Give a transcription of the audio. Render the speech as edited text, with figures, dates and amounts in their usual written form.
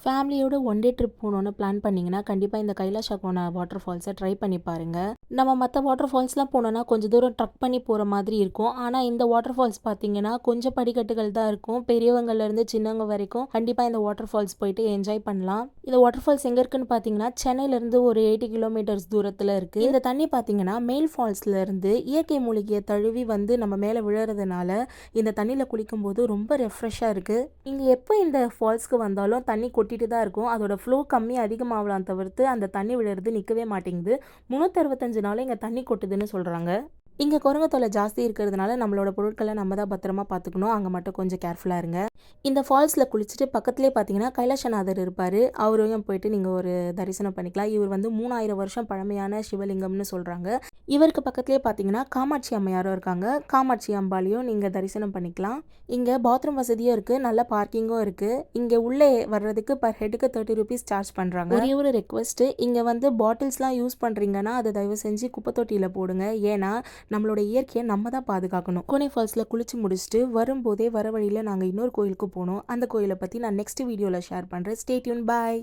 ஃபேமிலியோட one day trip போகணுன்னு plan பண்ணிங்கன்னா கண்டிப்பாக இந்த கைலாஷா கோனா வாட்டர் ஃபால்ஸை ட்ரை பண்ணி பாருங்கள். நம்ம மற்ற வாட்டர் ஃபால்ஸ்லாம் போனோன்னா கொஞ்சம் தூரம் ட்ரக் பண்ணி போகிற மாதிரி இருக்கும். ஆனால் இந்த வாட்டர் ஃபால்ஸ் பார்த்தீங்கன்னா கொஞ்சம் படிக்கட்டுகள் தான் இருக்கும். பெரியவங்கலேருந்து சின்னவங்க வரைக்கும் கண்டிப்பாக இந்த வாட்டர் ஃபால்ஸ் போயிட்டு என்ஜாய் பண்ணலாம். இந்த வாட்டர் ஃபால்ஸ் எங்கே இருக்குன்னு பார்த்தீங்கன்னா சென்னையிலேருந்து ஒரு 80 கிலோமீட்டர்ஸ் தூரத்தில் இருக்குது. இந்த தண்ணி பார்த்தீங்கன்னா மேல் ஃபால்ஸ்லேருந்து இயற்கை மூலிகையை தழுவி வந்து நம்ம மேலே விழுறதுனால இந்த தண்ணியில் குளிக்கும்போது ரொம்ப ரெஃப்ரெஷ்ஷாக இருக்குது. இங்கே எப்போ இந்த ஃபால்ஸ்க்கு வந்தாலும் தண்ணி கொட்டிட்டு தான் இருக்கும். அதோட ஃப்ளோ கம்மி அதிகமாகலாம் தவிர்த்து அந்த தண்ணி விழுறது நிற்கவே மாட்டேங்குது. 365 நாளும் இங்கே தண்ணி கொட்டுதுன்னு சொல்கிறாங்க. இங்கே குரங்கு தொல்லை ஜாஸ்தி இருக்கிறதுனால நம்மளோட பொருட்களை நம்ம தான் பத்திரமா பார்த்துக்கணும். அங்கே மட்டும் கொஞ்சம் கேர்ஃபுல்லாக இருங்க. இந்த ஃபால்ஸில் குளிச்சுட்டு பக்கத்துலேயே பார்த்தீங்கன்னா கைலாசநாதர் இருப்பார். அவரையும் போயிட்டு நீங்கள் ஒரு தரிசனம் பண்ணிக்கலாம். இவர் வந்து 3000 வருஷம் பழமையான சிவலிங்கம்னு சொல்கிறாங்க. இவருக்கு பக்கத்துலேயே பார்த்தீங்கன்னா காமாட்சி அம்மையாரும் இருக்காங்க. காமாட்சி அம்பாலையும் நீங்கள் தரிசனம் பண்ணிக்கலாம். இங்கே பாத்ரூம் வசதியும் இருக்குது, நல்ல பார்க்கிங்கும் இருக்குது. இங்கே உள்ளே வர்றதுக்கு பர் ஹெட்டுக்கு 30 ரூபீஸ் சார்ஜ் பண்ணுறாங்க. ஒரே ஒரு ரெக்வஸ்ட்டு, இங்கே வந்து பாட்டில்ஸ்லாம் யூஸ் பண்ணுறீங்கன்னா அதை தயவு செஞ்சு குப்பை தொட்டியில் போடுங்க. ஏன்னா நம்மளோட இயற்கையை நம்ம தான் பாதுகாக்கணும். கோனே ஃபால்ஸில் குளிச்சு முடிச்சுட்டு வரும்போதே வர வழியில் நாங்கள் இன்னொரு கோயிலுக்கு போனோம். அந்த கோயிலை பற்றி நான் நெக்ஸ்ட் வீடியோவில் ஷேர் பண்ணுறேன். Stay tune. பாய்.